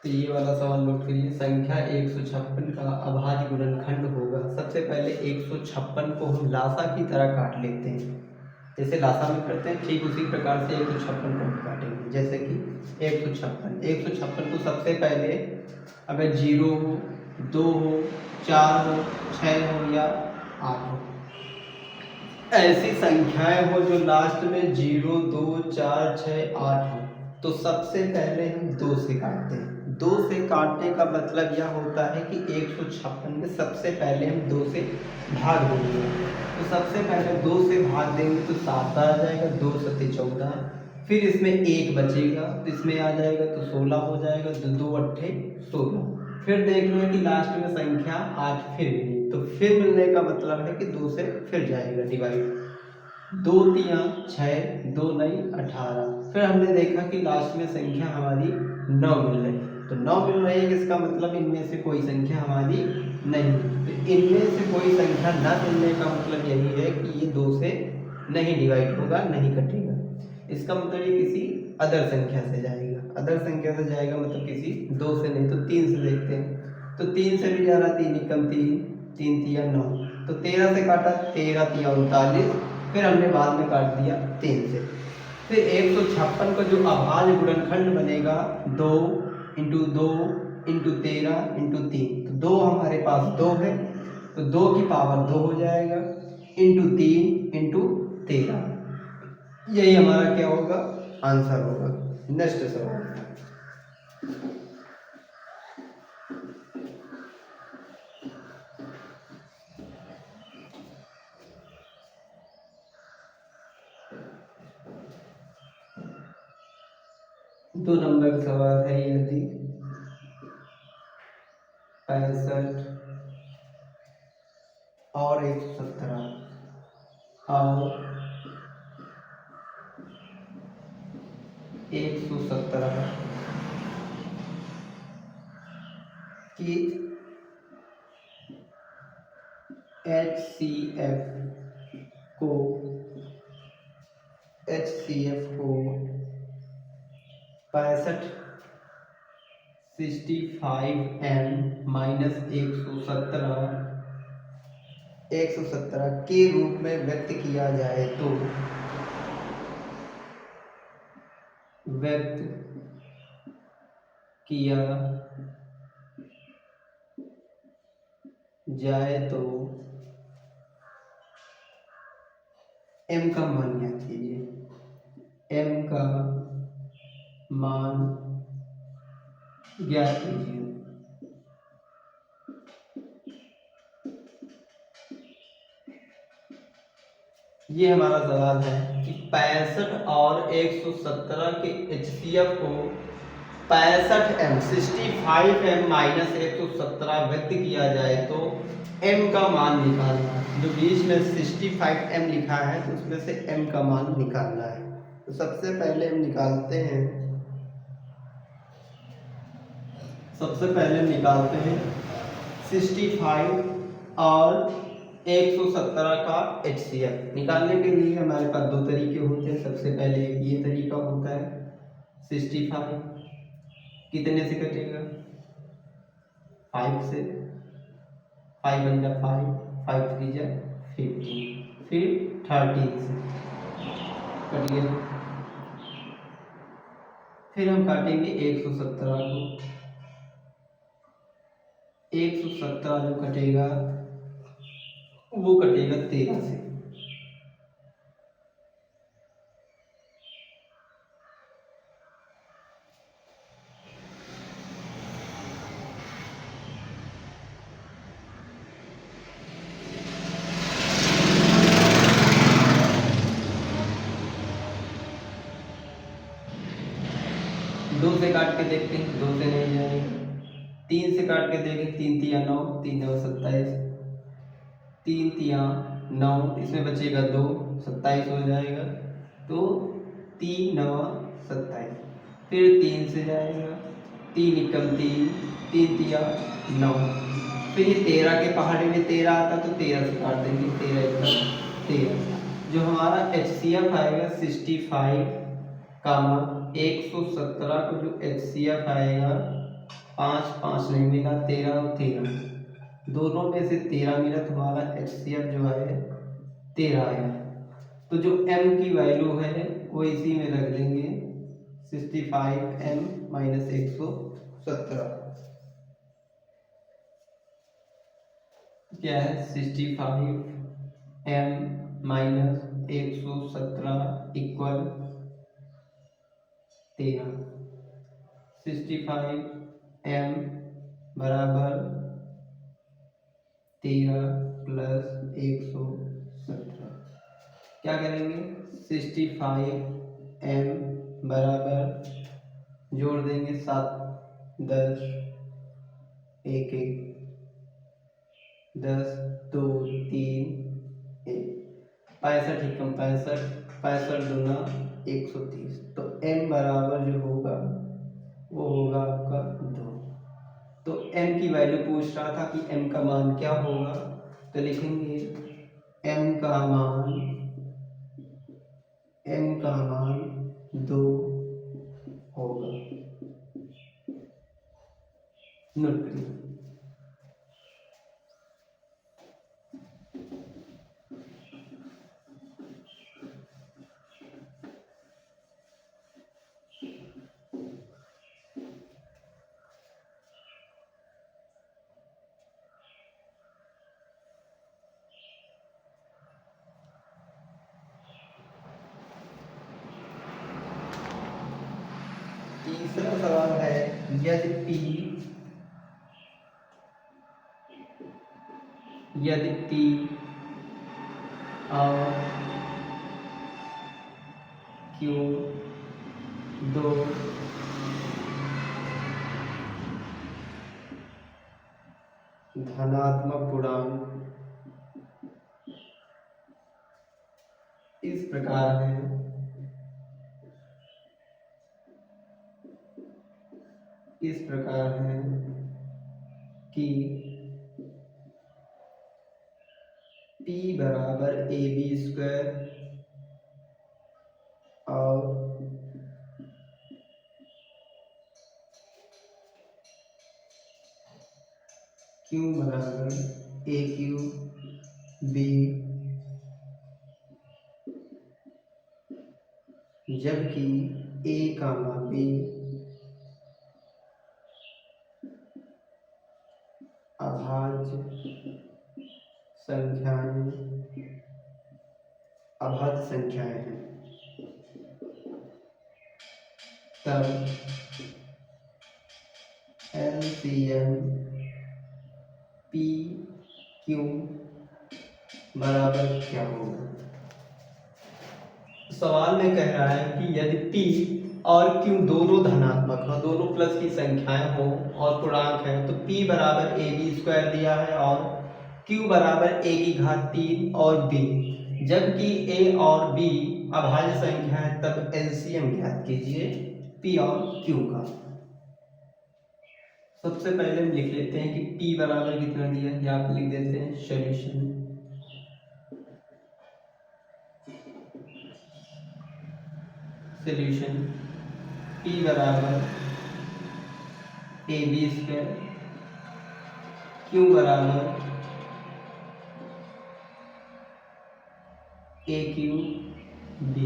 तो ये वाला सवाल नोट करिए। संख्या 156 का अभाज्य गुणनखंड होगा। सबसे पहले 156 को हम लासा की तरह काट लेते हैं, जैसे लासा में करते हैं ठीक उसी प्रकार से 156 को हम काटेंगे। जैसे कि 156 को सबसे पहले अगर 0 हो, 2 हो, 4 हो, 6 हो या 8 हो, ऐसी संख्याएं हो जो लास्ट में 0, 2, 4, 6, 8 हो, तो सबसे पहले हम 2 से काटते हैं। 2 से काटने का मतलब यह होता है कि 156 में सबसे पहले हम 2 से भाग देंगे। तो सबसे पहले 2 से भाग देंगे तो 7 आ जाएगा, 2 सत्ते 14, फिर इसमें 1 बचेगा तो इसमें आ जाएगा तो 16 हो जाएगा, 2 अट्ठे 16। फिर देख लो कि लास्ट में संख्या 8 फिर मिली, तो फिर मिलने का मतलब है कि 2 से फिर जाएगा डिवाइड। 2 तियां 6, 2 नई 18। फिर हमने देखा कि लास्ट में संख्या हमारी 9 मिल रही, तो 9 मिल रही है, इसका मतलब इनमें से कोई संख्या हमारी नहीं। तो इनमें से कोई संख्या न मिलने का मतलब यही है कि ये 2 से नहीं डिवाइड होगा, नहीं कटेगा। इसका मतलब ये किसी अदर संख्या से जाएगा। अदर संख्या से जाएगा मतलब किसी 2 से नहीं, तो 3 से देखते हैं। तो 3 से भी जा रहा, 3 एकम 3, 3 तिया 9, तो 13 से काटा, 13 तिया 39, फिर हमने बाद में काट दिया 3 से। फिर 156 का जो अभाज्य गुणनखंड बनेगा 2 इंटू 2 इंटू 13 इंटू 3, तो 2 हमारे पास 2 है, तो 2 की पावर 2 हो जाएगा, इंटू 3 इंटू 13, यही हमारा क्या होगा, आंसर होगा। नेक्स्ट सवाल। दो नंबर का सवाल है, यदि 65 और 117 और 117 की HCF को 65 65M माइनस 117 के रूप में व्यक्त किया जाए तो व्यक्त किया जाए तो m का मान ज्ञात कीजिए। m का मान ज्ञात कीजिए। ये हमारा सवाल है कि 65 और 117 के HCF को 65M 65M माइनस 117 व्यक्त किया जाए तो m का मान निकालना। जो बीच में 65M लिखा है तो उसमें से m का मान निकालना है। तो सबसे पहले हम निकालते हैं, सबसे पहले निकालते हैं 65 और 117 का HCF। निकालने के लिए हमारे पास दो तरीके होते हैं। सबसे पहले ये तरीका होता है 65 कितने से कटेगा, 5 से, 5 बन जा 5, 5 3 जा 15, फिर 13 से कट गया। फिर हम काटेंगे 117 को, 117 जो कटेगा वो कटेगा 13 से। दो से काट के देखते हैं, 2 से नहीं जाएगा। 3 से काट के देखें, 3 तिया 9, 3 9 27, 3 तिया 9, इसमें बचेगा 2, 27 हो जाएगा। तो 3 9 27, फिर 3 से जाएगा, 3 एकम 3, 3 तिया 9, फिर ये 13 के पहाड़े में 13 आता तो 13 से काट देंगे, 13 एकम 13। जो हमारा HCF आएगा 65 कामा 117 को जो HCF आएगा 5 5 नहीं मिला, 13 और 13, दोनों में से 13 मिला तो हमारा HCF जो है 13 आया। तो जो m की वैल्यू है वो इसी में रख देंगे, 65m माइनस 117। क्या है 65m माइनस 117 इक्वल 13। 65m बराबर 13 प्लस 117। क्या करेंगे 65m बराबर जोड़ देंगे 7 10 1 1 10 2 3 1 65 एकम 65 65 दूना 130। तो m बराबर जो होगा वो होगा आपका 2। तो m की वैल्यू पूछ रहा था कि m का मान क्या होगा, तो लिखेंगे m का मान 2 होगा। नोट करिए। तीसरा सवाल है यदि P और Q दो धनात्मक पूर्णांक इस प्रकार है कि P बराबर AB स्क्वायर और Q बराबर AQB, जबकि A, B अभाज्य संख्याएं हैं, तब LCM PQ बराबर क्या होगा। सवाल में कह रहा है कि यदि P और Q दोनों धनात्मक हो, दोनों प्लस की संख्याएं हो और पूर्णांक है, तो P बराबर AB स्क्वायर दिया है और Q बराबर A की घात 3 और B, जबकि A और B अभाज्य संख्या है, तब LCM ज्ञात कीजिए P और Q का। सबसे पहले हम लिख लेते हैं कि P बराबर कितना दिया है, यहाँ पे लिख देते हैं सॉल्यूशन P बराबर AB स्क्वायर, Q बराबर AQB।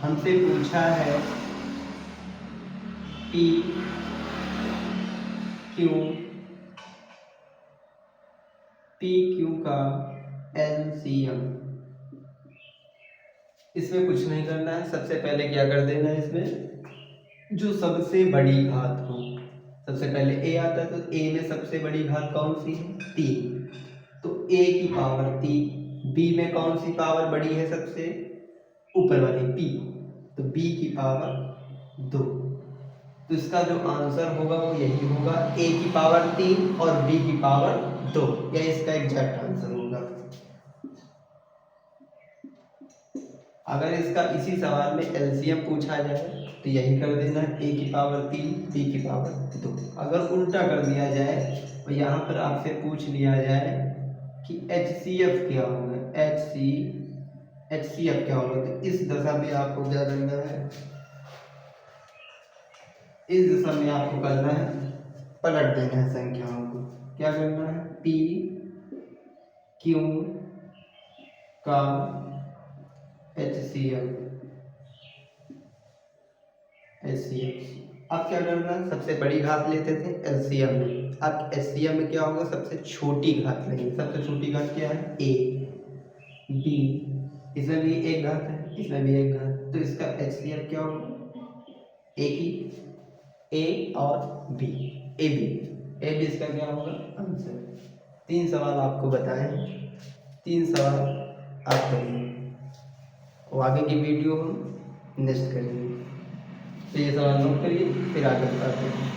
हमसे पूछा है PQ का LCM। इसमें कुछ नहीं करना है, सबसे पहले क्या कर देना है, इसमें जो सबसे बड़ी घात हो, सबसे पहले A आता है, तो A में सबसे बड़ी घात कौन सी है 3, तो A की पावर 3, B में कौन सी पावर बड़ी है सबसे ऊपर वाली P, तो B की पावर 2। तो इसका जो आंसर होगा वो यही होगा, A की पावर 3 और B की पावर 2, यह इसका एग्जैक्ट आंसर होगा। अगर इसका इसी सवाल में LCM पूछा जाए तो यही कर देना, A की पावर 3 B की पावर 2। अगर उल्टा कर दिया जाए और यहाँ पर आपसे पूछ लिया जाए कि HCF क्या होगा, HCF क्या होगा, तो इस दशा में आपको क्या करना है, इस दिशा में आपको करना है पलट देना है संख्याओं को। क्या करना है, P Q का HCF अब क्या करना है, सबसे बड़ी घात लेते थे एलसीएम में, अब एलसीएम में क्या होगा, सबसे छोटी घात लेंगे। सबसे छोटी घात क्या है, A B, इसमें भी एक घात है, इसमें भी एक घात, तो इसका एचसीएफ क्या होगा, ए की ए और बी, ए बी इसका क्या होगा आंसर। 3 सवाल आपको बताएं, 3 सवाल आप करिए और आगे की वीडियो हम नेक्स्ट करेंगे। तो ये सवाल नोट करिए, फिर आगे बढ़ते हैं।